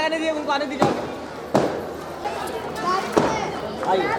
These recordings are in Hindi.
आने दिए, उनको आने दीजिए। आइए।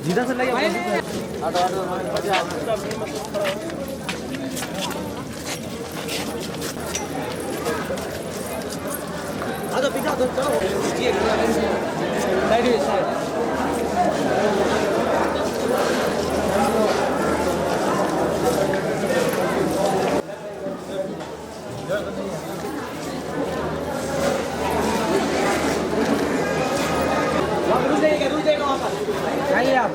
जिधर से लगे पीछा तो चलो साइड रुक जाएगा वहाँ पर आइए आप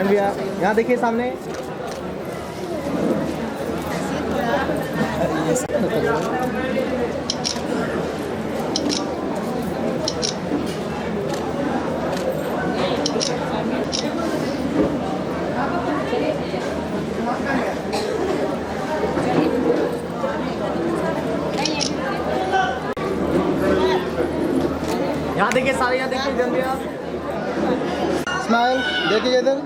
भैया यहाँ देखिए सामने यहाँ देखिए सारे, यहाँ देखिए जल्दी आप स्माइल देखिए इधर।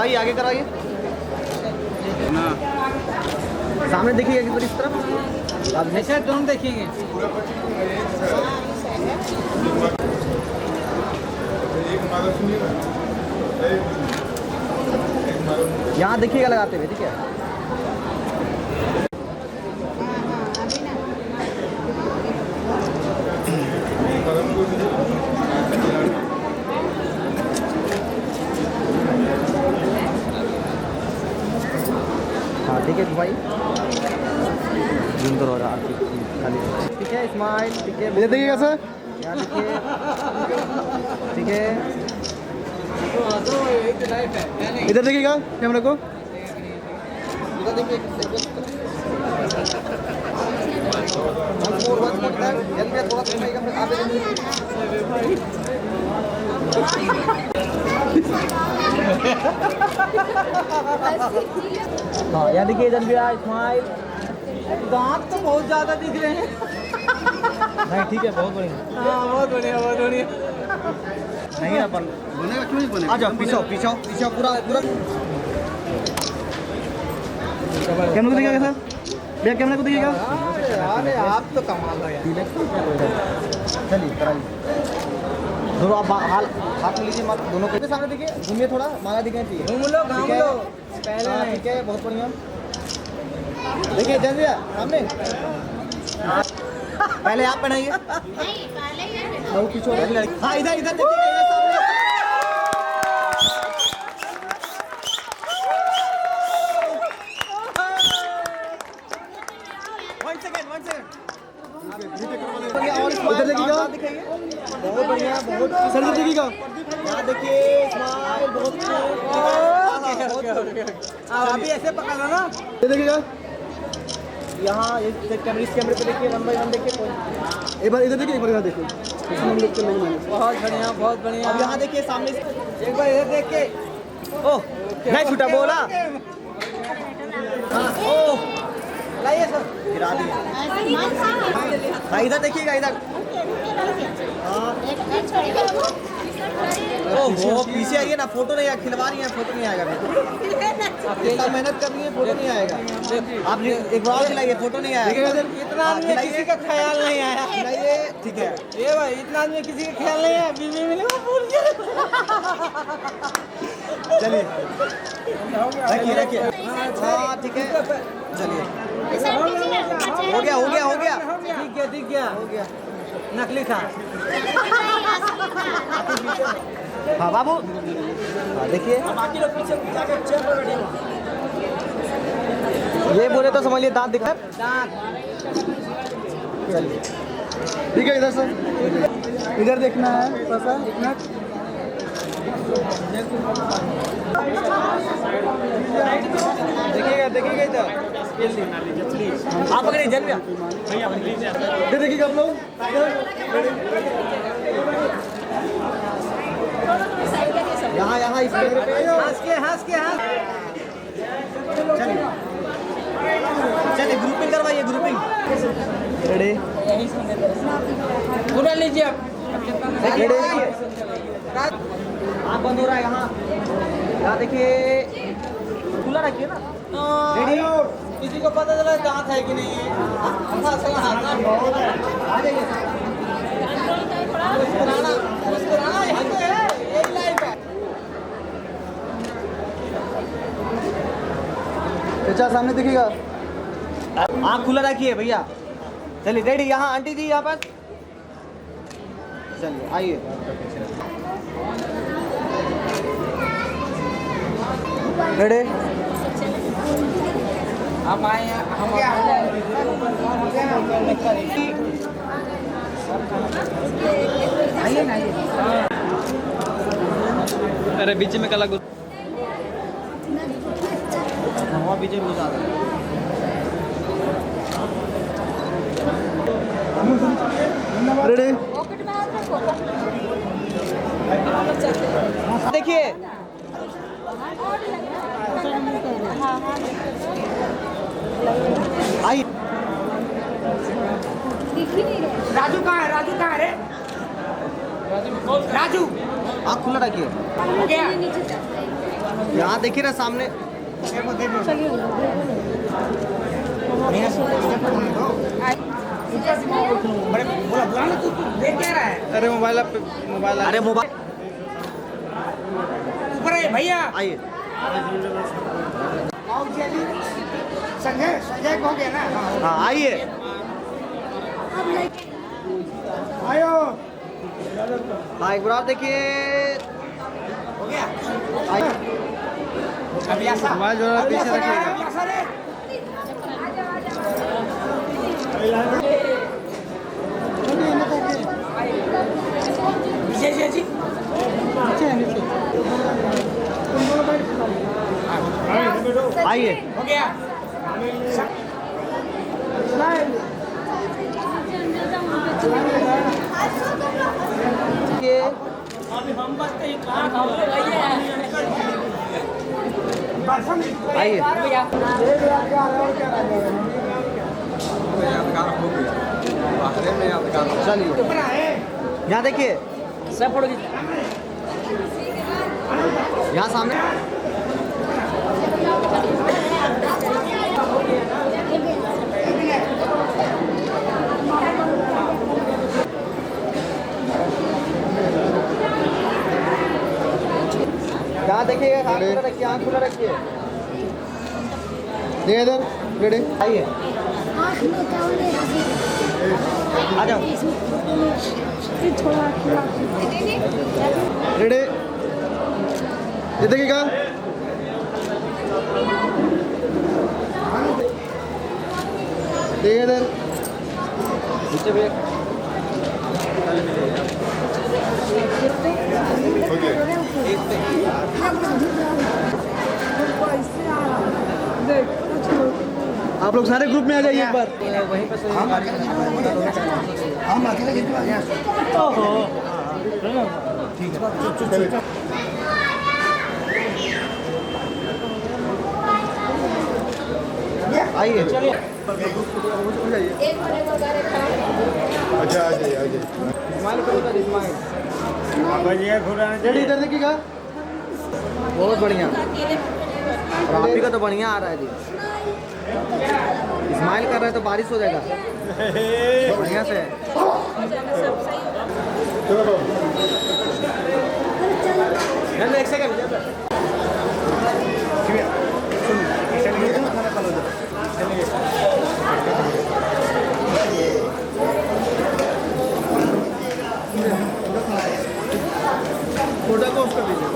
करवाइए, आगे कराइए ना। सामने देखिए एक बार इस तरफ, आप ऐसे दोनों देखेंगे। यहाँ देखिएगा लगाते हुए, ठीक है। हाँ ठीक है भाई, सुंदर हो रहा है खाली, ठीक है। स्माइल, ठीक है। इधर देखिएगा सर, यहाँ देखिए, ठीक है। इधर देखिएगा कैमरा को, इधर देखिए। हाँ यहाँ देखिए जनबिया, स्माइल। दांत तो बहुत ज्यादा दिख रहे हैं। नहीं ठीक है, बहुत बढ़िया। हाँ बहुत बढ़िया, बहुत बढ़िया। नहीं अपन बनेगा, क्यों नहीं बनेगा? आ जाओ, पीछे पीछे पीछे, पूरा पूरा कैमरे को देखिएगा सर, भैया कैमरे को देखिएगा। अरे आप तो कमाल हो यार। चलिए कराइए, दोनों आप हाथ में लीजिए, मत दोनों के सामने देखिए, घूमिए थोड़ा, माला दिखना चाहिए। घूम लो, घूम लो पहले। हाँ, ठीक है, बहुत बढ़िया। देखिए जन भैया सामने, पहले आप पहनाइए। बहुत पीछे हो रहा है। हाँ इधर इधर देखिए, इधर सामने। One second। और इधर देखिएगा, बहुत बढ़िया, बहुत सर इधर देखिएगा, यहाँ देखिए स्माइल, बहुत अभी ऐसे पकड़ लो ना। ये देखिएगा, यहाँ इस कैमरे पे देखिए, 1 बाय 1 देखिए। एक बार इधर देखिए, एक बार इधर देखिए। हम लोग के नहीं, बहुत बढ़िया, बहुत बढ़िया। अब यहाँ देखिए सामने, एक बार इधर देख के। ओह नहीं छूटा, बोला। हाँ ओह लाइए सर, गिरा दिया। हाँ इधर देखिएगा, इधर। ओहो पीछे आइए ना, फोटो नहीं आएगा, खिलवा रही है, फोटो नहीं आएगा। इतना मेहनत कर रही है, फोटो नहीं आएगा। आप एक बार खिलाइए, फोटो नहीं आएगा। इतना आदमी किसी का ख्याल नहीं आया। खिलाइए, ठीक है। ये भाई इतना आदमी किसी का ख्याल नहीं है, बीवी मिलेगा भूल गया। चलिए रखिए रखिए, हाँ ठीक है, चलिए हो गया हो गया हो गया, दिख गया हो गया। नकली था। हाँ बाबू, हाँ देखिए, बाकी लोग पीछे चेयर पर बैठे हो। ये बोले तो समझिए दांत दिखा। दांत। चलिए ठीक है, इधर से इधर देखना है थोड़ा सा, एक मिनट। देखिएगा देखिएगा इधर, आप पकड़िए जन भैया, इधर देखिएगा आप लोग। यहाँ यहाँ इस कैमरे पे हंस के चलिए चलिए, ग्रुपिंग करवाइए, ग्रुपिंग। रेडी, पूरा लीजिए आप। रेडी। आप बंद हो रहा है यहाँ देखिए, खुला रखिए ना। रेडी, किसी को पता चला दांत है कि नहीं है। आ जाइए। मुस्कुराना यहाँ तो है, यही लाइफ है। चाचा सामने देखिएगा, आँख खुला रखिए भैया। चलिए रेडी, यहाँ आंटी जी यहाँ पर, चलिए आइए। रेडी, हम आए हैं, हम आइए ना। अरे बीच में कला वहाँ बीच में घुसा दो। रेडी, देखिए आई। राजू कहाँ है? राजू कहाँ है रे? राजू आँख खुला रखिए। हो गया। यहाँ देखिए ना सामने। अरे मोबाइल अरे मोबाइल ऊपर है भैया। आइए। संजय संजय हो गया ना। हाँ आइए। आयो हाँ एक बार और देखिए। हो गया। आइए। मोबाइल जो है पीछे रखिएगा। नीचे जी आइए। हो गया। ये आइए। चलिए यहाँ देखिए। यहाँ सामने यहाँ देखिए। आँख खुला रखिए, आँख खुला रखिए। देखिए इधर। रेडी आइए। आ जाओ। रेडी ये देखिएगा। देखिए इधर नीचे भी आप लोग सारे ग्रुप में आ जाइए एक बार। वहीं पर हम अकेले ठीक है। आइए। अच्छा आ जाइए आ जाइए। स्माइल करो तो स्माइल। रेडी इधर देखिएगा। बहुत बढ़िया। और आप ही का तो बढ़िया आ रहा है जी। स्माइल कर रहे हैं तो बारिश हो जाएगा बढ़िया से। चलो एक सेकंड। फोटो को उसका दीजिए।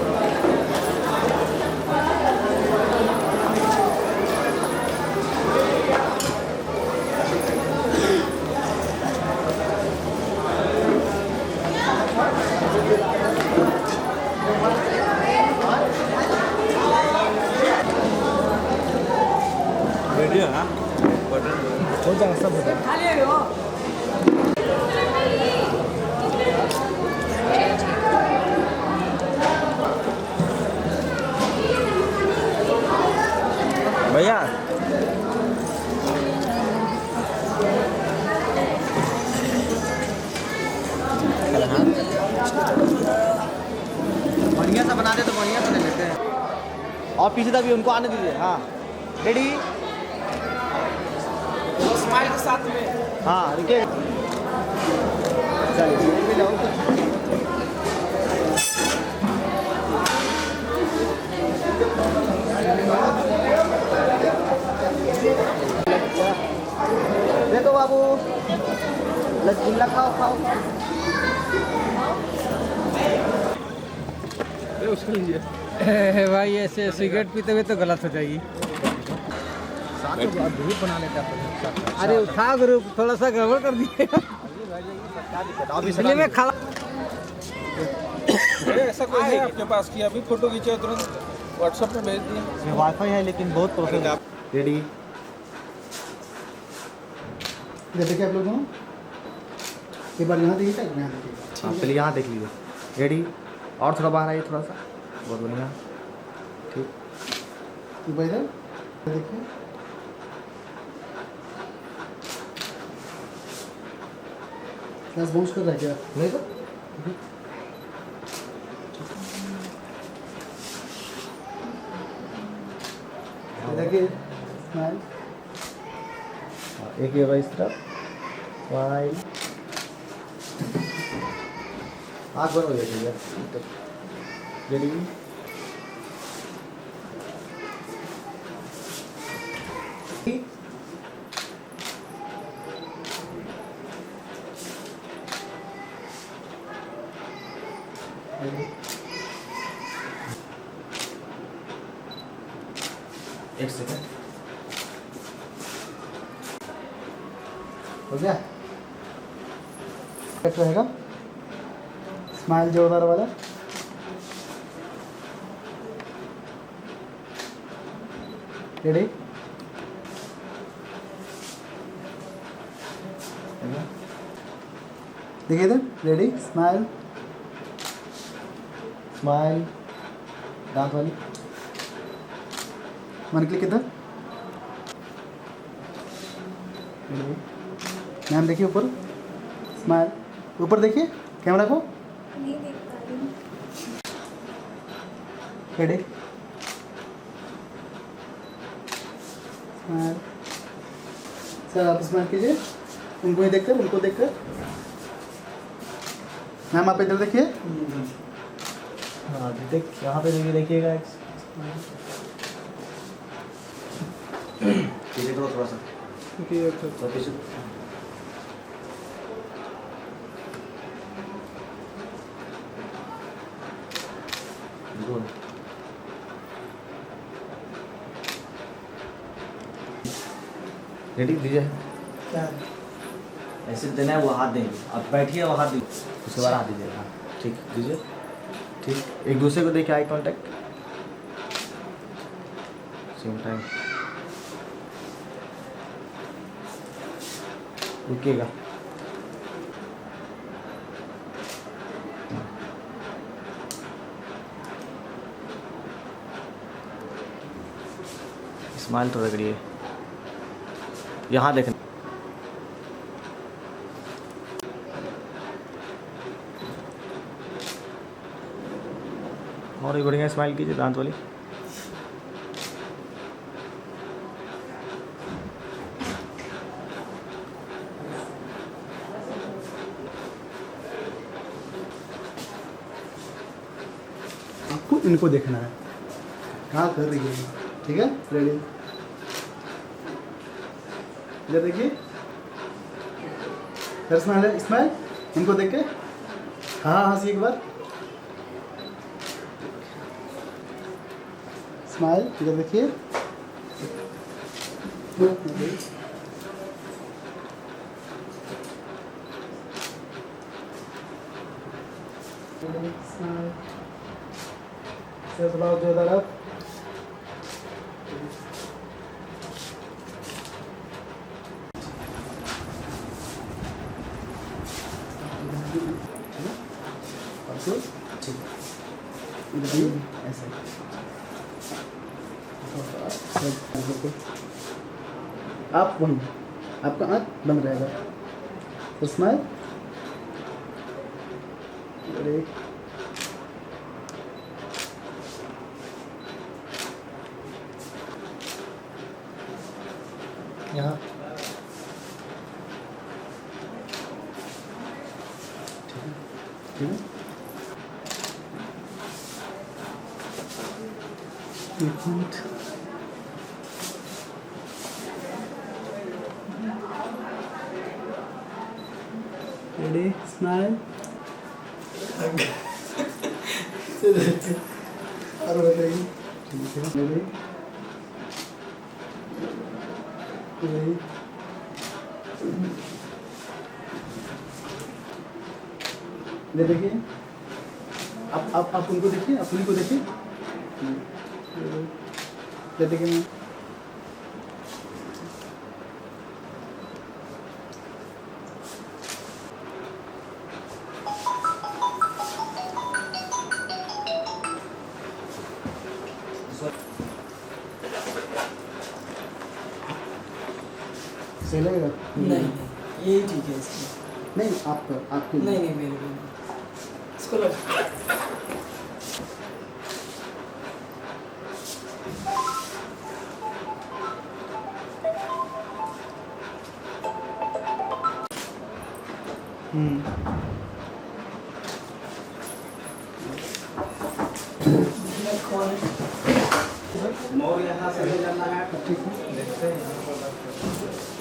रेडी है ना? हो जाएगा सब हो जाएगा। भैया बढ़िया सा बना दे तो बढ़िया सा ले लेते हैं। और पीछे तक भी उनको आने दीजिए। हाँ रेडी। स्माइल के साथ में। हाँ रुकिए। चलिए जाओ। देखो बाबू लचीला खाओ खाओ। भाई ऐसे सिगरेट पीते हुए तो गलत हो जाएगी। ग्रुप बना लेते हैं। अरे उठा ग्रुप थोड़ा सा गड़बड़ कर दिए इसलिए मैं खड़ा। ऐसा कोई है आपके पास कि अभी फोटो खींचे तुरंत व्हाट्सएप में भेज दिए? वाईफाई है लेकिन बहुत प्रोसेस। रेडी देखिए आप लोग दोनों एक बार यहाँ देखिए यहाँ देखिए। हाँ पहले यहाँ देख लीजिए। रेडी और थोड़ा बाहर आइए थोड़ा सा। बहुत बढ़िया ठीक। ऊपर इधर देखिए। क्लास बाउंस कर रहा है क्या? नहीं तो देखिए स्माइल, एक ये होगा इस तरफ, स्माइल, आँख बंद हो जाएगी यार, रेडी, एक सेकंड, हो गया। कट रहेगा, स्माइल जोरदार वाला, रेडी, देखिए इधर, रेडी, स्माइल, स्माइल, दांत वाली, वन क्लिक इधर, मैम देखिए ऊपर, स्माइल, ऊपर देखिए कैमरा को, नहीं देख पा रही हूँ। रेडी, स्माइल, सर आप स्माइल कीजिए, उनको ही देखकर, उनको देखकर, मैम आप इधर देखिए, हाँ देख, यहाँ पे देखिए, देखिएगा, पीछे करो थोड़ा सा, थोड़ा पीछे, गुड, रेडी दीजिए, ऐसे देना है, वो हाथ देंगे, आप बैठिए, वो हाथ दीजिए, उसके बाद हाथ दीजिए, हाँ ठीक, दीजिए, ठीक, एक दूसरे को देखिए, आई कांटेक्ट, सेम टाइम, रुकिएगा, स्माइल तो रगड़िए, यहाँ देखना, और एक बढ़िया स्माइल कीजिए, दांत वाली, आपको इनको देखना है, कहाँ कर रही है, ठीक है, रेडी, इधर देखिए, फिर स्माइल, स्माइल, इनको देख के, हाँ हंसी एक बार, स्माइल, इधर देखिए, स्माइल, थोड़ा जोरदार आप, ऐसे आप बंद, आपका आँख बंद रहेगा, तो स्माइल, यहाँ, ठीक है, एक मिनट, रेडी, स्माइल, और बताइए, ठीक है, रेडी, रेडी, ये देखिए, आप उनको देखिए, आप उनको देखिए, ये देखिए मैं, सही लगेगा? नहीं ये ठीक है इसकी। नहीं आपका, आपके लिए। नहीं मेरे को नहीं। इसको लगा मोर यहाँ से ले जाना है। देखते हैं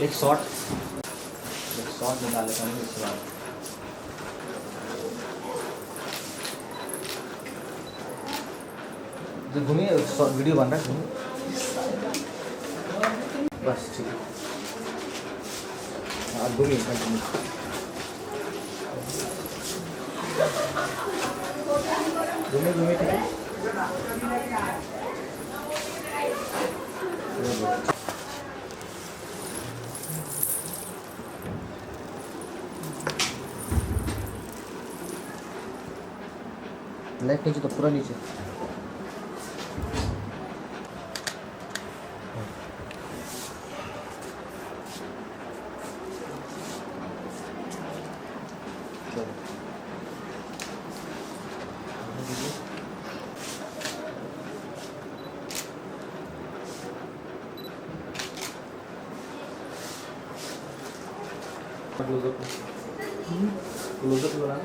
एक शॉट में डाल लेता हूँ इसके बाद। जो घूमिए वीडियो बन रहा है घूमिए। बस ठीक है। हाँ घूमिए कंटिन्यू। घूमिए ठीक है। लाइट नीचे तो पूरा नीचे। क्लोजअप लगा।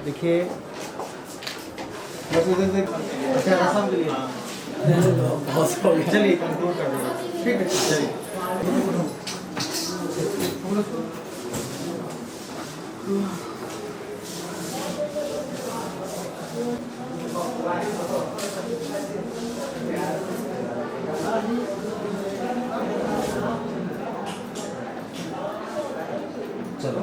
देखिए बस इधर से अच्छा रसम के लिए बहुत हो गया। चलिए कंट्रोल कर देंगे। ठीक है चलिए। चलो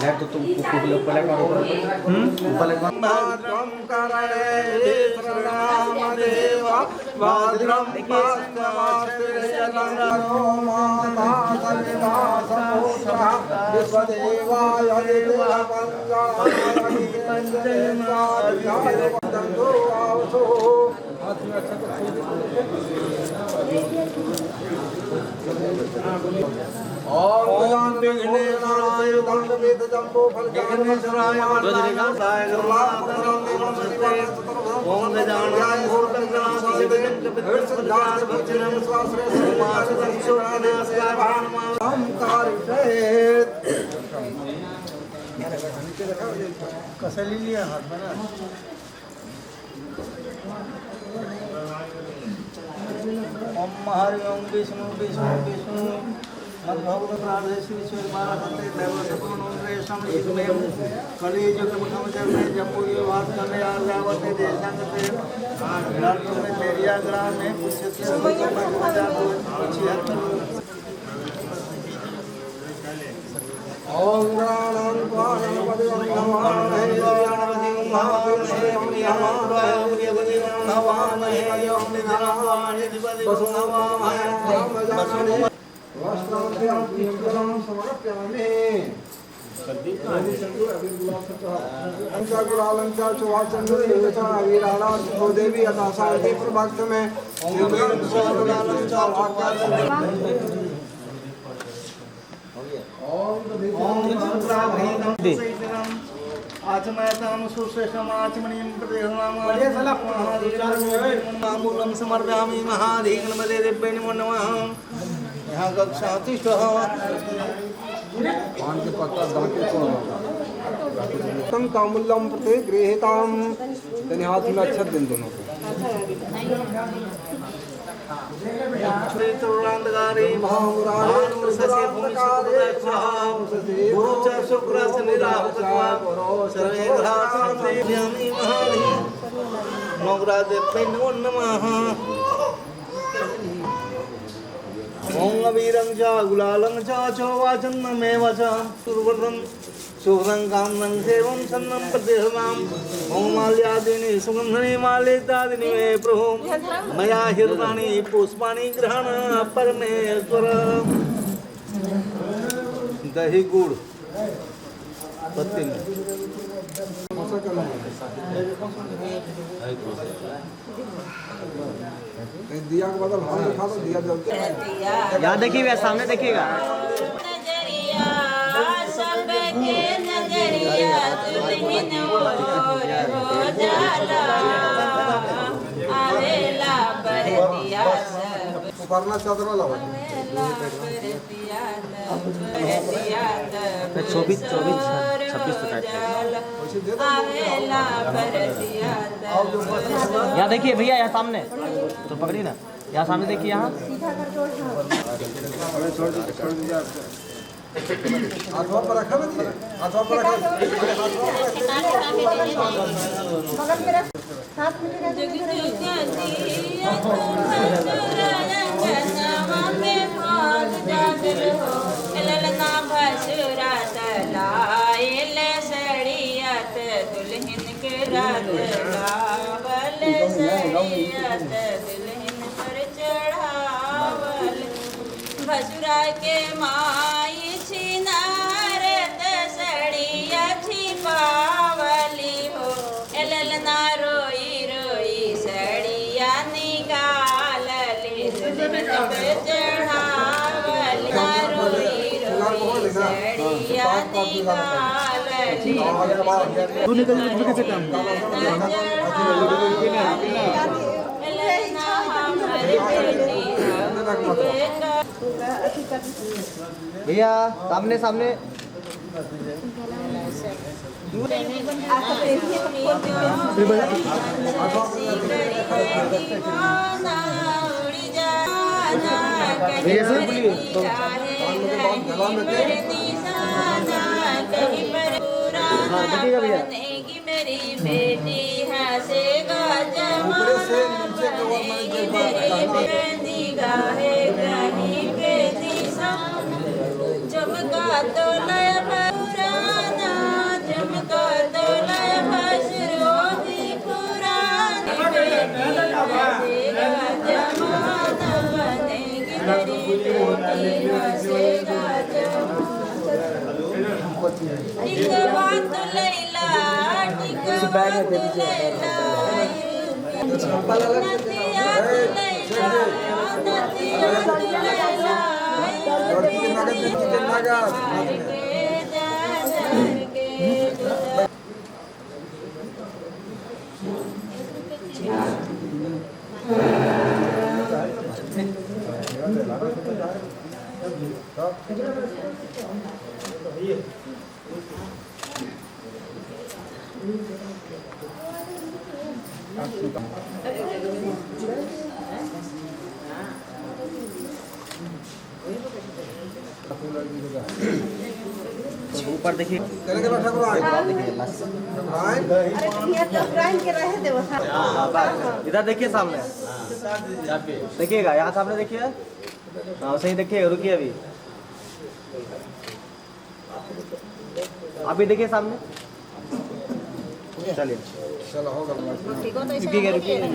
लाइट तो तुम ऊपर लगा ऊपर लगा। भाद्रम करणे विप्रणाम देवा भाद्रम पास्कमाश्रयजनरो माता कविदासपुत्रः विश्वदेवाय देवमङ्गलानि पंचमाध्याय वदन्तु आवसो। हाथ में अच्छा तो ओम विघ्नेश्वराय दंडवेद जंबो फलचारिणाय वज्रकांताय ओम गजाननाय भूतगणाय हर्षदास भजनम स्वाश्रय समासदं सुरानास्वाय भानमां कारिषेत। कसं लिहिली हात बना ओम हरि ओम विष्णु विष्णु विष्णु मद्भगवत राधे श्री श्री महाराज दैवसपूर्णेशम युगमेव कलियुग मुखम जन्मे जम्बूय वास करने आर्यावते देशांगते राष्ट्र में तेरिया ग्राम में कुछ से ओम गणानां त्वानपदं नमामहे गणानां महापुरुषे नमामहे ओम निधानानि वसुनमामहे ब्रह्मजाने वस्त्राभ्यां पुष्पं समर्पयामि। अंकागुरालंका चुवाचंद्र देवता वीराला देवी अथा शांति प्रभक्त में आचमयताम सुश्रेष्ठम आचमनीयं प्रतिहनामूलं समर्पयामि महाधीनमदे दिव्य नमो नमः। यहाँ कक्षा तिष्ठः पान के पत्ता दांते कौन तम कामुल्लम प्रति गृहीताम तेने हाथ में अच्छा दिन दोनों को श्रीतुरांतकारी महामुरारी गुरु च शुक्र से निराहुतत्वा सर्वे ग्रहा शांति ध्यानि महाधि नवग्रह नमो नमः। ओम अबीरं च गुलालं च चोवाचन्नमेव च सुरवरं शुभं कामनं सेवं सन्नं प्रतिहनाम् ओम माल्यादीनि सुगन्धनि मालितादीनि मे प्रभु मया हृतानि पुष्पाणि ग्रहण परमेश्वर। दही गुड़ पत्ती में सेकंड में दिया के बदल हम दिखा दो दिया जलते यहाँ देखिए भैया सामने देखिएगा नजरिया सबके नजरिया दुल्हन हो जाला आवेला बरतिया सब ऊपरना चादर लगा बरतिया चौबीस 26 आवेला बरतिया यहाँ देखिए भैया यहाँ सामने तो पकड़ी ना यहाँ सामने देखिए यहाँ हाथवा पर रखा ना जी हाथवा पर रखा जुग जुग जिया रंगनवा में भाग जागर हो ललना भसुरा तलायल सड़ियत दुल्हन के रात लावल सड़ियत दुल्हन पर चढ़ावल भसुरा के माई छिनारत सड़िया छिपावली हो ललना रोई रोई सड़िया निकालली दुल्हन पे चढ़ावली रोई रोई सड़िया निकालली तू निकल तू कैसे काम ललना हमारी बेटी भैया सामने सामने भैया से बोलिए तो देखिएगा भैया मेरी बेटी हंसेगा जमानेगी मेरी बेटी गाहे कहीं पे दिशा चमका तो लय पुराना चमका तो लय भसुरो भी पुरानी बेटी हंसेगा जमाना बनेगी मेरी बेटी हंसेगा टिक बात लैला टिक बात लैला नदिया लैला नदिया लैला लड़की के नगद लड़की के नगद ऊपर देखिए चले के बैठा करो आए इधर देखिए सामने देखिएगा यहाँ सामने देखिए हाँ सही देखिए रुकिए अभी देखिए सामने चलिए चलो होगा रुकिएगा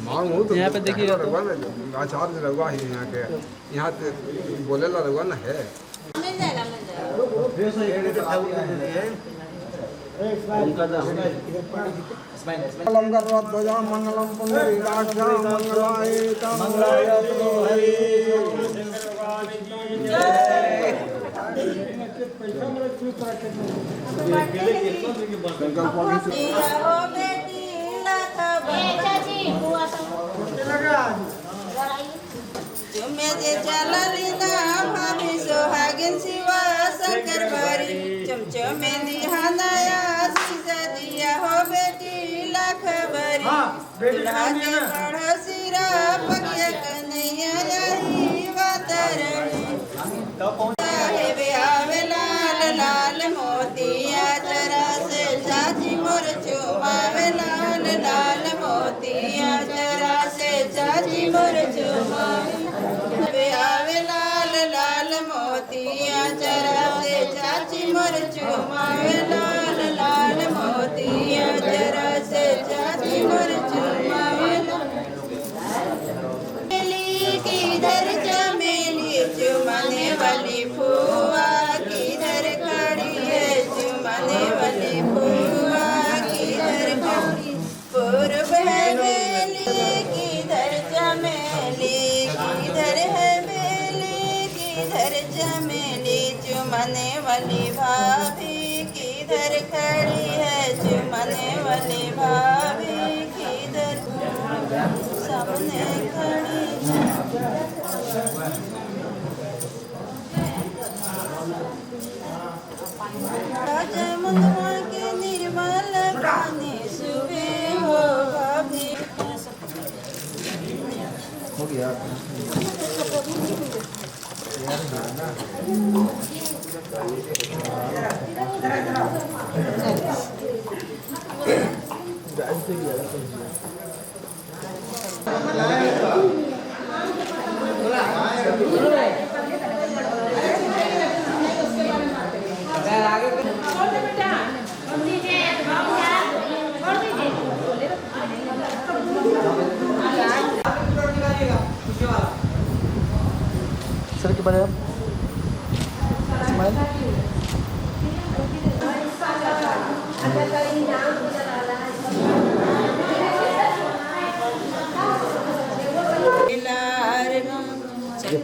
मांग हो तो यहाँ पे देखिए आचार्य रहुआ ही यहाँ के यहाँ पे बोले ला रहुआ ना है मंगलम गर्वध्वजा मंगलम पुंडरीकाक्षा मंगलाय चुमे जे चलली ना भाभी सोहागिन शिवा शंकर भरी चमचमे निहानया दिया हो बेटी लाख भरी दुल्हा के पढ़ो सिरा पगिया कन्हैया यही वातरणी साहेब आवे लाल लाल मोतिया जरा से चाची मोर चुमावे लाल लाल मोतिया जरा से चाची मोर चुमावे आवे लाल लाल मोतिया जरा से चाची मोर चुमावे लाल लाल मोतिया जरा से चाची मोर चुमावे वाली फुआ किधर खड़ी है चुमने वाली फुआ किधर खड़ी पूर्व है बेली किधर चमेली किधर है बेली किधर चमेली चुमने वाली भाभी किधर खड़ी है चुमने वाली भाभी किधर सामने खड़ी राजमुंदवा के निर्मल पानी सुबह हो भाभी हो गया सर के बारे में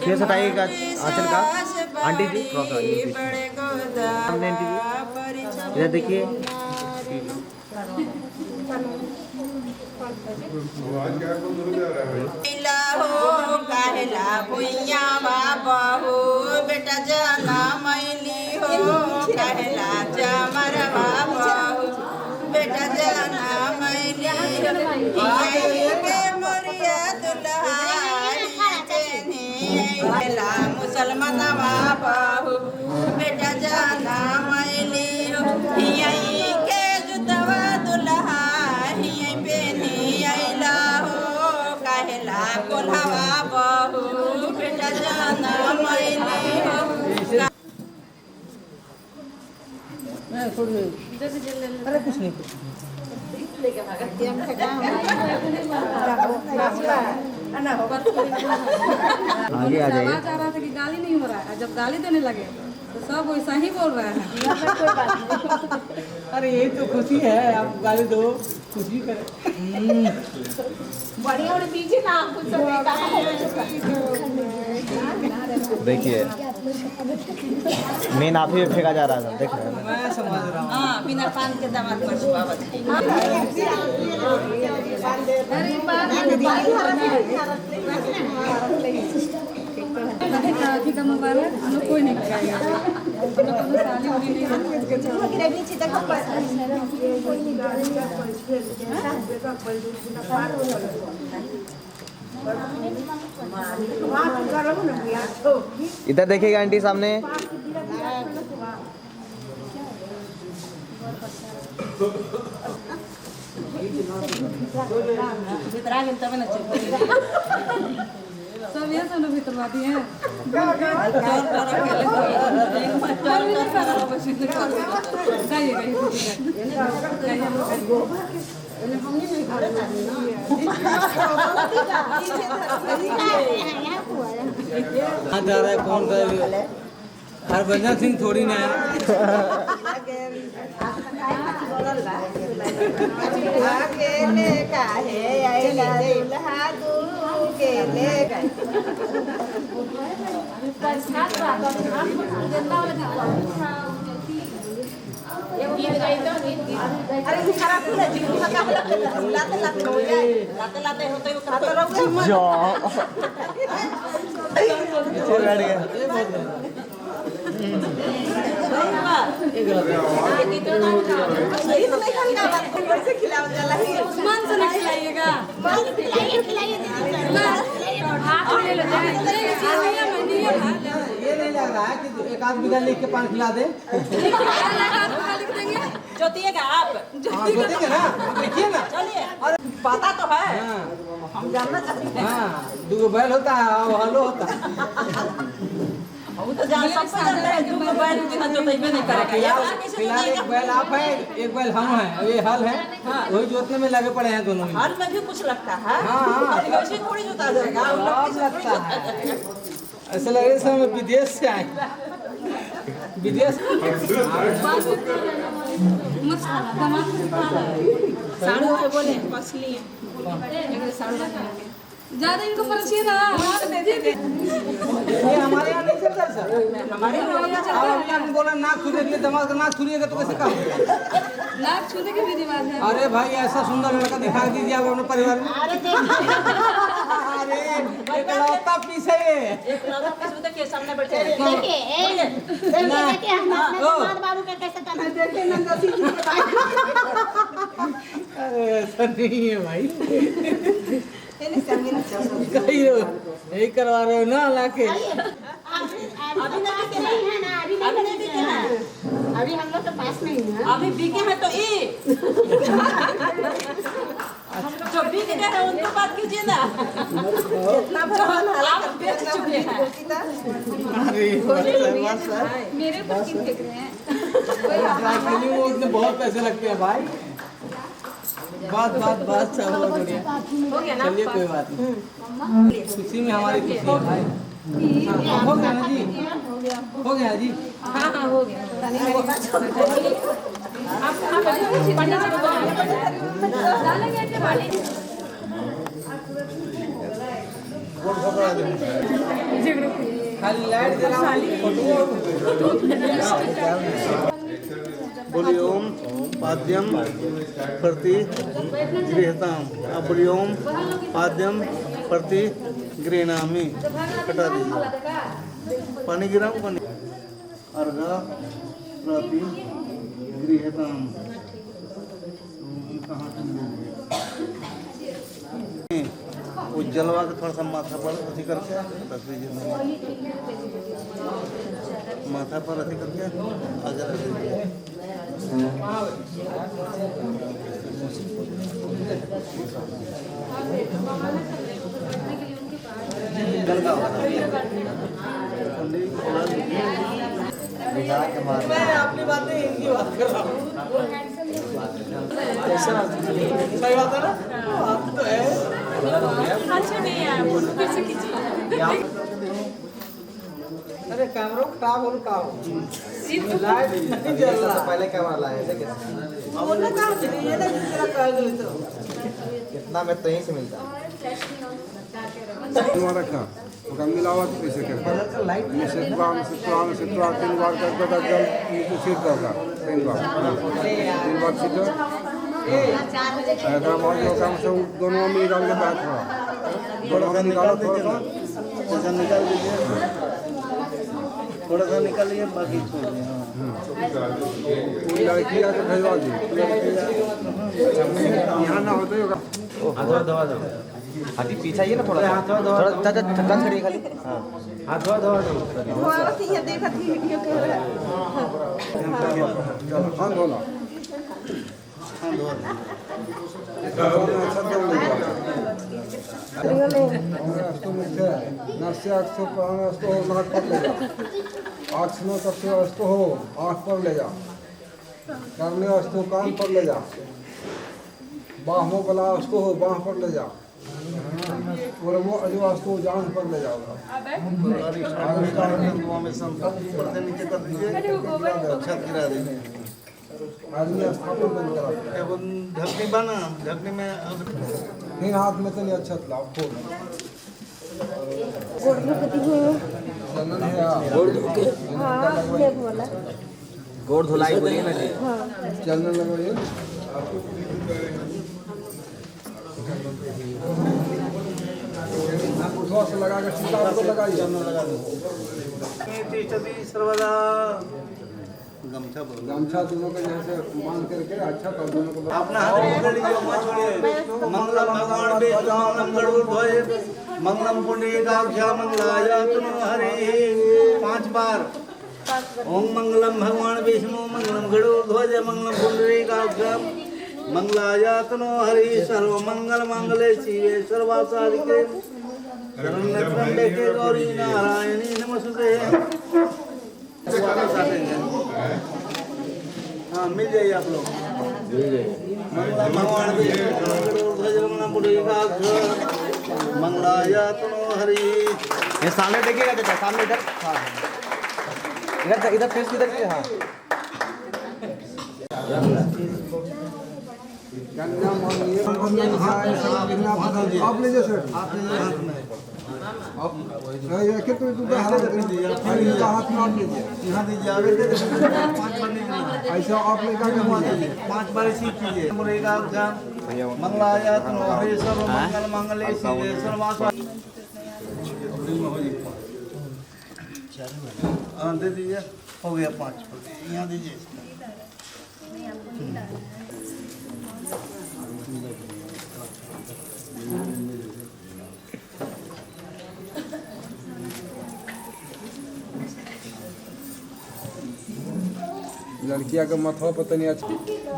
फेस हटाइएगा आंचल का आंटी जी बड़े गोदाम इधर देखिए हो कहला भुइया बाबू बेटा जाना मैली हो कहला जमर बाबू बेटा जाना मैली के मोरिया दुल्हा मुसलमान बाबू बेटा जाना मैली हो के जुतवा दुल्हा पेनी अला हो कहला कोल्हवा बहू बेटा जाना मैली हो अरे कुछ नहीं आगे आ जाइए चाह रहा था कि गाली नहीं हो रहा है जब गाली देने लगे तो सब वैसा ही बोल रहे हैं अरे ये तो खुशी है आप गाली दो कुछ भी करें बढ़िया और दीजिए ना कुछ देखिए मेन आप ही फेंका जा रहा है देख रहे हैं मैं समझ रहा हूँ हाँ बिना पान के दामाद पर सुहावत राखी का मुबारक हम लोग कोई नहीं खाएगा हम लोग कभी शादी वादी नहीं इधर देखिएगा आंटी सामने सब ये सब भीतरवादी हैं जा रहा है कौन कर हरभजन सिंह थोड़ी ना अकेले काहे आइला दुल्हा दूर के ले गए अरे खराब पूरा जीवन का लाते लाते हो जाए लाते लाते होते हो खाता रहोगे जो बैठ गए सही तो नहीं खाना कैसे खिलाओ जाला है मन से नहीं खिलाइएगा हाथ ले लो ये नहीं लग रहा है कि एक आध बीघा लिख के पान खिला दे जोतिएगा आप जोतेंगे ना देखिए ना चलिए पता तो है हम जानना चाहते हैं हाँ दो बैल होता है और हलो होता है वो तो जान सब जानते हैं जो बैल बिना जोतेबे नहीं करेगा या कैसे फिलहाल एक बैल आप है एक बैल हम हैं ये हल है वही जोतने में लगे पड़े हैं दोनों ही हाल में भी कुछ लगता है हाँ। वैसे थोड़ी जोता जाएगा सब लगता है ऐसा लग रहा है हम विदेश से आए। विदेश मस्त दमाग से खा रहा है। साड़ू के बोले मछली एक साड़ू रखा है। ज्यादा इनको पर्ची ना और दे दे ये हमारे यहाँ नहीं चलता है सर। हमारे यहाँ अब अभी आपने बोला नाक छूने के लिए, दमाग का नाक छूनिएगा तो कैसे काम होगा? नाक छूने की भी रिवाज है। अरे भाई ऐसा सुंदर लड़का दिखा दीजिए आप अपने परिवार में। अरे इकलौता पीस है ये। एक लड़का किस में के सामने बैठे हैं। बाबू के कैसे करना देखे नंदसी जी के भाई। अरे ऐसा नहीं है भाई। तेरे संगे ना चल। यही करवा रहे हो ना लाके। अभी नहीं है ना, अभी नहीं बिके हैं। अभी हम लोग तो पास नहीं है। अभी बिके हैं तो ये जो बिक गए हैं उनको बात कीजिए ना। कितना भगवान आप बेच चुके हैं। मेरे ऊपर क्यों फेंक रहे हैं? वो उसमें बहुत पैसे लगते हैं भाई। बात सब हो बढ़िया। हो गया ना? चलिए कोई बात नहीं। खुशी में हमारी खुशी है भाई। हो गया ना जी? हो गया जी? हाँ हाँ हो गया। आप डालेंगे क्या बाली? खाली लाइट जलाओ। बोलिए ओम पाद्यम प्रति गृहताम। अब बोलिए ओम पाद्यम प्रति गृहणामी। कटा दीजिए पानी गिराऊं पानी। अर्घा प्रति गृहताम। वो जलवा के थोड़ा सा माथा पर अथी करके रख दीजिए। माथा पर अथी करके आगे रख दीजिए। मैं अपनी बातें इनकी बात कर रहा हूँ। सही बात है ना? बात तो है। अच्छा नहीं है, फिर से कीजिए। अरे कैमरा खराब हो लाइट नहीं जल रहा। पहले कैमरा लाए थे बोलना कहाँ से ये ना दूसरा कह गए तो इतना में तो यहीं से मिलता है। रखा उसका मिलावट कैसे करते हैं? सिट्रा 3 बार कर दो जल नीचे सीट होगा 3 बार सीटो। ऐसा मान लो कम से दोनों में निकाल के बैठ रहा थोड़ा सा निकालो थोड़ा सा निकाल दीजिए। थोड़ा सा निकालिए बाकी छोड़ दीजिए। लड़की आके भेजवा दी यहाँ ना होते होगा। हाथी पीछा ही ना थोड़ा थोड़ा टच करिए खाली। हाथ धोआ देखा थी वीडियो के हाँ धोना आँख पर ले जा करने अस्तु कान पर ले जा बाहों गला अस्तु हो बाह पर ले जा और वो अजो अस्तु जान पर ले जाओगा। ऊपर से नीचे कर दीजिए। छत गिरा दीजिए। आदमी स्थापन बंद करा एवं ढकनी बना ढकनी में तीन हाथ में तो नहीं अच्छा लाभ फूल चंदन है गोड़ धुलाई बोलिए ना जी। चंदन लगाइए उठवा से लगा के सीता को लगाइए चंदन लगा दो। सर्वदा गमछा बोलो। गमछा दोनों के जैसे बांध करके अच्छा कर दोनों को अपना हाथ पकड़ लीजिए मत छोड़िए। मंगलम भगवान विष्णु मंगलम गरुड़ध्वज मंगलम पुंडरीकाक्ष मंगलाय तनो हरि 5 बार। ओम मंगलम भगवान विष्णु मंगलम गरुड़ध्वज मंगलम पुंडरीकाक्ष मंगलाय तनो हरि सर्व मंगल मंगले शिवे सर्वासाधिके शरण्य त्र्यंबके गौरी नारायणी नमस्ते। हाँ मिल जाइए आप लोग। मंगलम भगवान विष्णु मंगलम गरुड़ध्वज मंगलम पुंडरीकाक्ष मंगलाय तनो हरि। ये सामने देखिएगा चाचा, सामने इधर। हाँ इधर फेस किधर की? हाँ आप ले जाओ सर। हाथ में आप लीजिए। यहाँ दीजिए, आगे दे दीजिए। 5 बार नहीं, ऐसा आप लेकर के वहाँ दीजिए। 5 बार इसी कीजिए। मंगलाय तनो हरि सर्व मंगल मंगले शिवे सर्वार्थ। हाँ दे दीजिए, हो गया 5। यहाँ दीजिए। लड़किया के मथवा पर तनी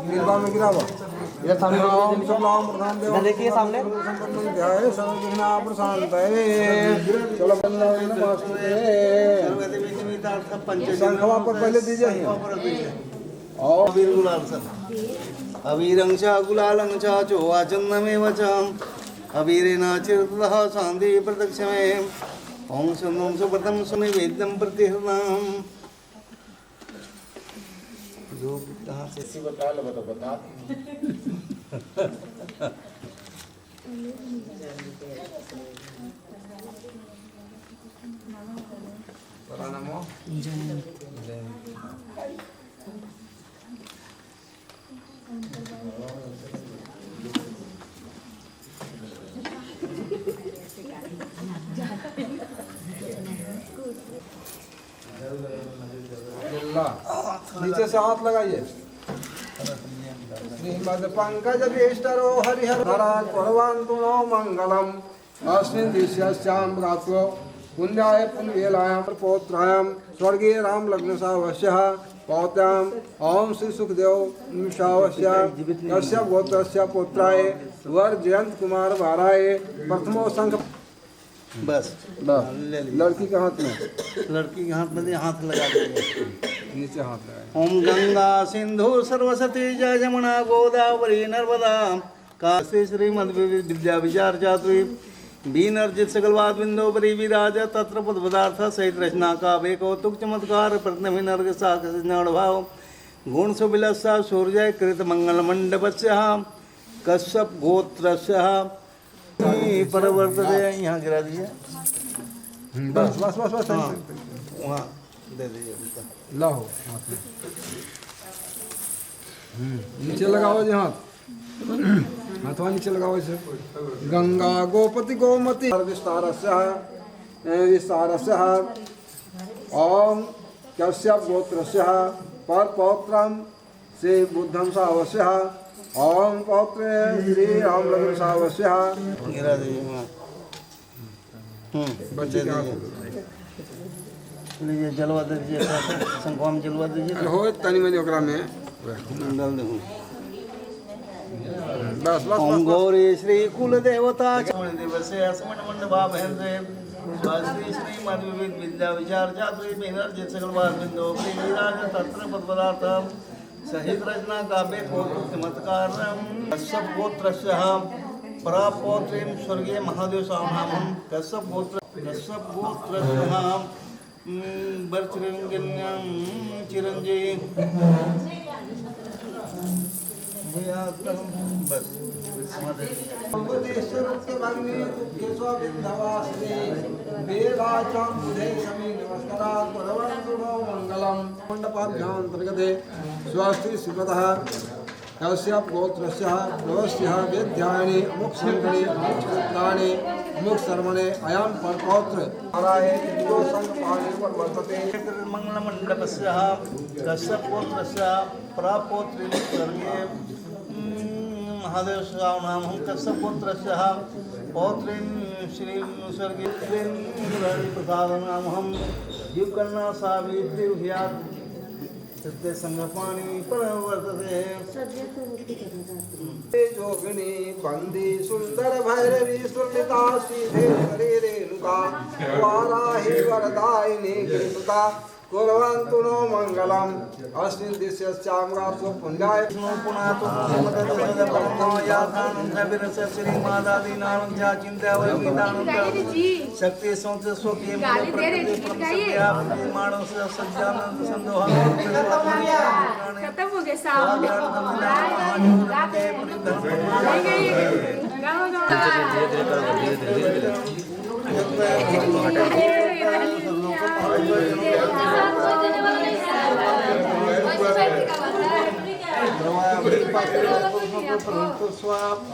गिरवा में गिरावा। इधर सामने इधर देखिए सामने। चलो शंखवा पर पहले दीजिए। और अबीर गुलाल सर, अबीरं च गुलालं च चोवाचन्दमेव च अबीरेण चिरतः शान्ति प्रदक्षिणे। ओं शं सुव्रतं सुनिवेद्यं प्रतिहृताम्। जो कहाँ से बता लो, बता नमो नीचे से हाथ लगाइए। श्रीमद पंकज विष्टरो हरिहर कुर्वन्तु नो मंगलम। अस्मिन् दिश्याम गात्रो पुण्याय पुण्यवेलायां पौत्रायां स्वर्गीय राम लग्नसावस्यः पौत्याम ओम श्री सुखदेव निशावस्य कश्यप गोत्रस्य पुत्राय वर जयंत कुमार वाराय प्रथमो संघ। बस ले लीजिए। लड़की के हाथ में, लड़की के हाथ में हाथ लगा देंगे। नीचे हाथ लगाए। ओम गंगा सिंधु सरस्वती च यमुना गोदावरी नर्मदा काशी श्रीमद विद्या विचार चातुरी बीनर्जित सकलवाद बिंदो परि विराज तत्र पद पदार्थ सहित रचना का वे कौतुक चमत्कार प्रतिनर्ग साक्षण भाव गुण सुबिलसा सूर्य कृत मंगल मंडपस्य कश्यप गोत्रस्य परवर्तते। यहाँ गिरा दीजिए। बस बस बस बस वहाँ दे दीजिए। लाओ नीचे लगाओ जी हाथ। हाथवा नीचे लगाओ इसे। गंगा गोपति गोमती विस्तारस्य ओम कश्यप गोत्रस्य पर पौत्रम श्री बुद्धम सावस्य ओम पौत्र श्री राम लग्न सावस्य। गिरा दीजिए। बच्चे क्या लीजिए, जलवा दीजिए। शंखवा में जलवा दीजिए। हो तनी मनी ओकरा में डाल दे। बस बस ओम गौरी श्री कुल देवता दिवसे अस्मन मंडपा महेंद्र स्वास्त्री श्री मधुविद विद्या विचार चातुरी बीनर्जित सकलवाद बिंदो विराज तत्र पद्पदार्थ सहित रचना काव्य कौतुक चमत्कार कश्यप गोत्रस्य परापौत्रीं स्वर्गीय महादेव सामनामं कश्यप गोत्रस्य बर्चिरंजन्यं चिरंजीवी बस मंडपाभ्यान्तर्गते स्वस्ति श्रीमतः कश्यप गोत्रस्य प्रवस्य वेद्यानि अमुक संगणे अमुक पुत्राणि अमुक सर्वणे अयं परपौत्र नाराय जो संगपाणि वर्तते। मंगल मंडपस्य कश्यप गोत्रस्य प्रापौत्रीं स्वर्गीय महादेव नाम कश्यप गोत्रस्य पौत्रीं श्री स्वर्गीय प्रसाद नाम हम युगकन्या सावित्री भूयात् सत्य संगपाणि परवर्तते। जोगिनी बंदी सुंदर भैरवी सुरलिता सीधे हरे रेणुका वाराही वरदायिनी कृनुका कुर्वन्तु नो मङ्गलम् अस्मिन् दिश्यस्यां रात्रौ पुण्याय पुनातु श्रीमादादीनानं चिंतावैदानं शक्ति संत स्वकीय मानव से सज्जानंद संदोहन खत्म हो गया साहब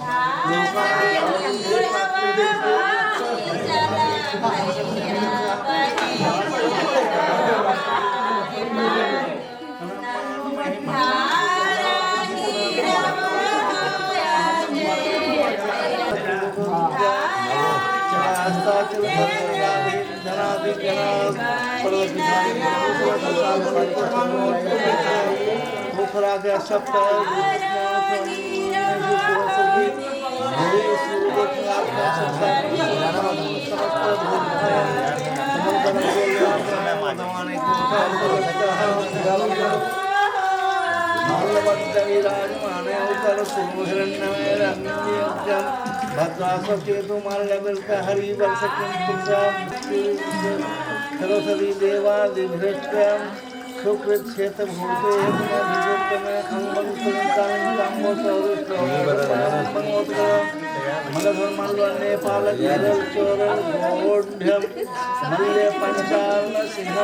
भद्रासचेतु माल्यवल्क हरि सरस्वती देवादिभ्रष्टम सुकृत क्षेत्र भूते नेपाल केरल चोरल गौढ़ मल्य पंचाल सिंह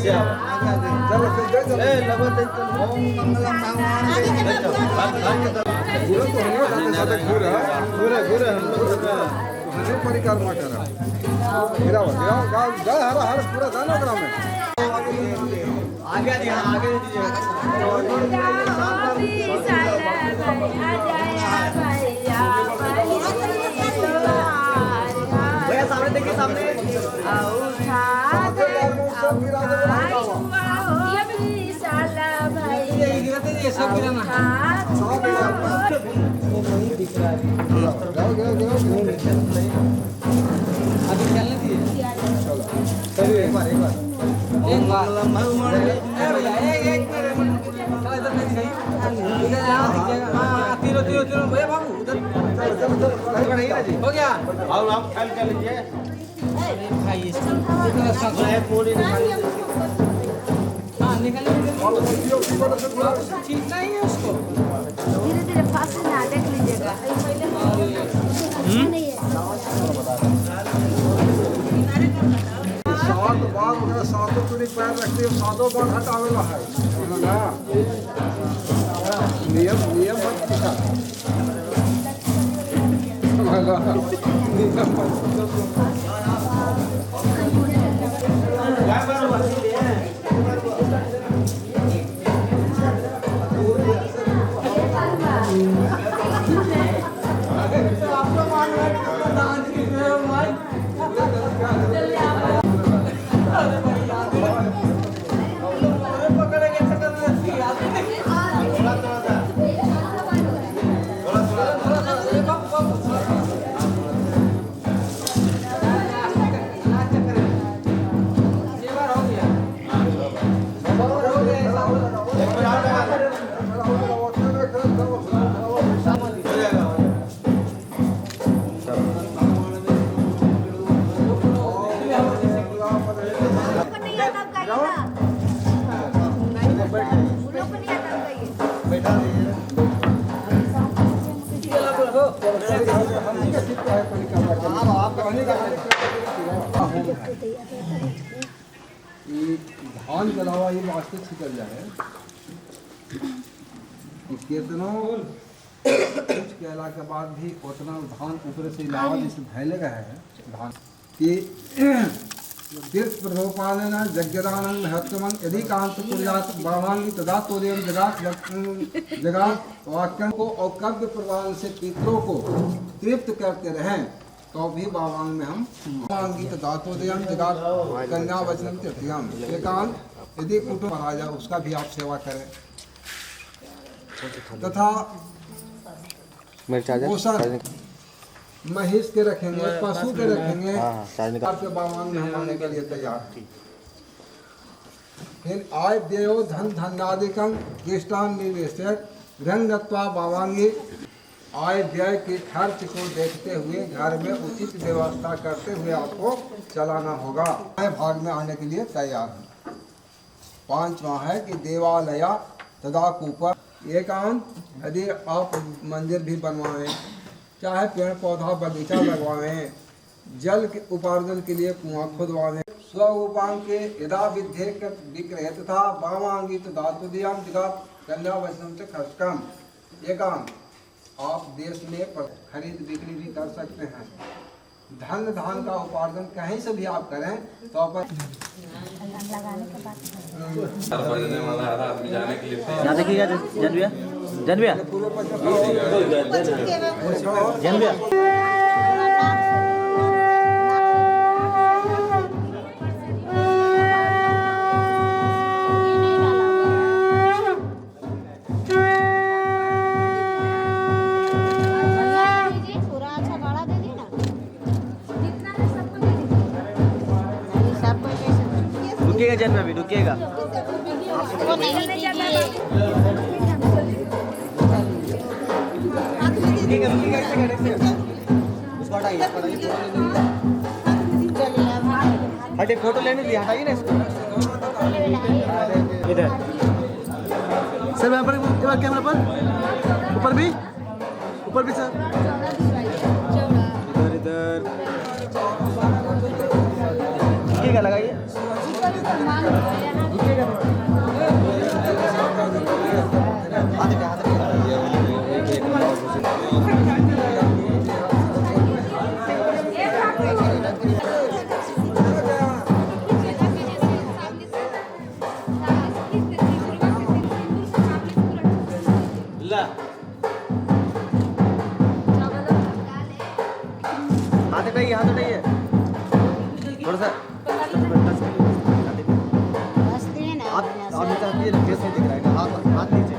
चलो फिर दे चलो। ए लगो दे ओम मंगलम भगवान पूरा तो होगा साथ पूरा हम लोग हने परिक्रमा करा गिरा गाँव जा हर पूरा जाना ग्राम में आगे दी आगे भैया सामने देखिए सामने मंगलम भगवान तीनों भैया बाबू उधर हो गया। और आप ख्याल कर लीजिए खाइए पूरी ठीक नहीं है उसको। धीरे धीरे फास्ट ना देख लीजिएगा। सात बार वगैरह सातों पीढ़ी पैर रखती है सातों बार हटावेला है ना नियम मत पूछा धान के अलावा ये वास्ते छिकल जाए कितनों कुछ कहला के बाद भी उतना धान ऊपर से अलावा जैसे फैले गए है धान कि तीर्थ प्रभुपालन यज्ञदानं महत्वमं यदि कांत कुर्यात् बावांगी तदा तोर्यं जगात वाक्यं को और कव्य प्रवाह से पितरों को तृप्त करते रहें तो भी बावांग में हम बावांगी तदा तोर्यं जगात कन्या वचन तृतीयम एकांत यदि कुटुंब महाराजा उसका भी आप सेवा करें तथा महेश के रखेंगे पशु के रखेंगे आपके बावान में हम आने के लिए तैयार थी। फिर आय देव धन धनादिकम कृष्णान निवेशक रंगत्वा बावांगी आय व्यय के खर्च को देखते हुए घर में उचित व्यवस्था करते हुए आपको चलाना होगा। भाग में आने के लिए तैयार है। पांचवा है कि देवालया तदा कूपर एकांत यदि आप मंदिर भी बनवाएं चाहे पेड़ पौधा बगीचा लगवाएं जल के उपार्जन के लिए कुआं खुदवाएं स्व उपांग के यदा विद्ये विक्रय तथा वामांगी तथा तुदियाम जगत कन्या वचनम से खर्चकम एकांत आप देश में खरीद बिक्री भी कर सकते हैं। धन धान का उपार्जन कहीं से भी आप करें तो आप देखिएगा जन भैया रुकिएगा जन में भी रुकिएगा हटे फोटो लेने लिए हटाइए ना इसको इधर सर यहाँ पर कैमरा पर ऊपर भी सर इधर लगाइए हाथ हटाइए थोड़ा सा हाथ नीचे हटिए ना, फेस नहीं दिख रहा है, हाथ नीचे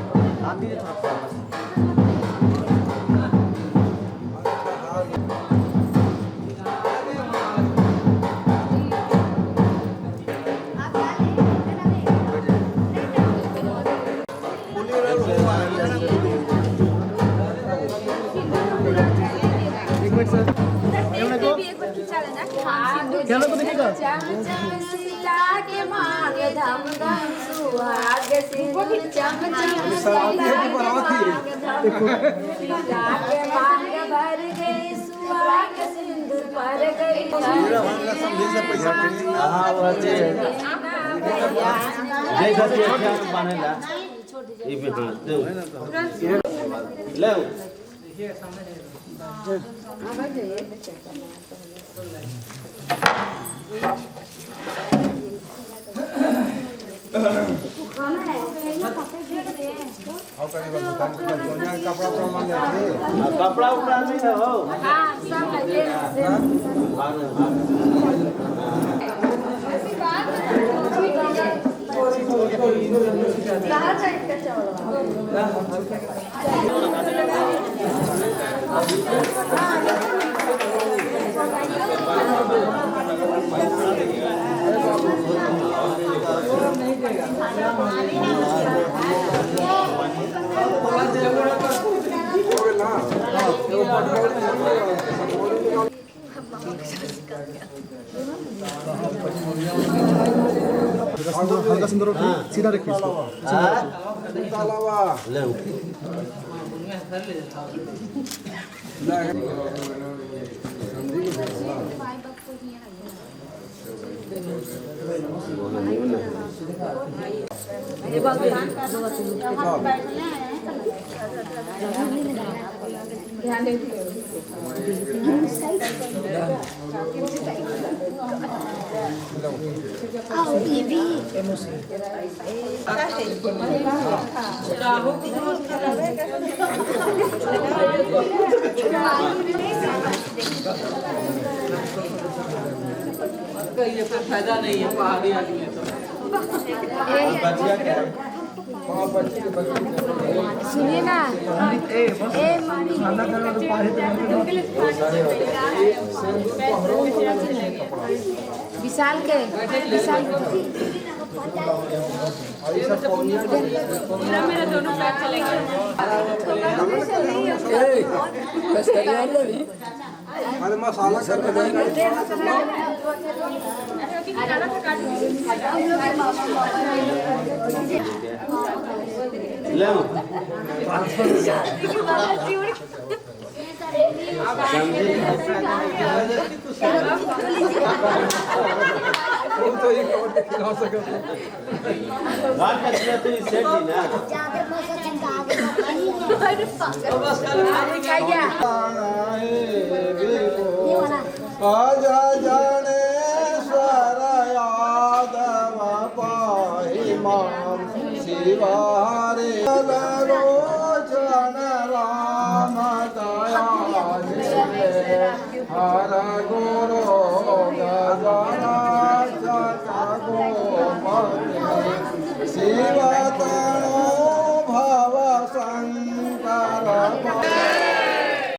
थोड़ा सा बस। एक मिनट सर, क्या लोग देखिएगा के मांग धम धम सुहाग सिंदूर चम चम के मांग भर गई सुहाग सिंदूर पर गई हाँ वो अच्छे जय खाती अच्छा बनेला ये भी हाँ दो ले कपड़ा उपड़ा नहीं है हो हाँ सब है कहाँ जाएगा हल्का सुंदर सीधा रखिए इसको। ले ये भी ये फिर फायदा नहीं है पहाड़ी आदमी तो सुनिए ना विशाल के मेरा दोनों पैर चलेंगे अरे मसाला करके ले तो ये कवर खिला सकते रात का चिया तो सेट ही ना बस कल खाने का आजा जाने स्वर यादव पाहि माम शिवारे लोचन राम दयाल हर गुरु गजना चक गोमति शिवा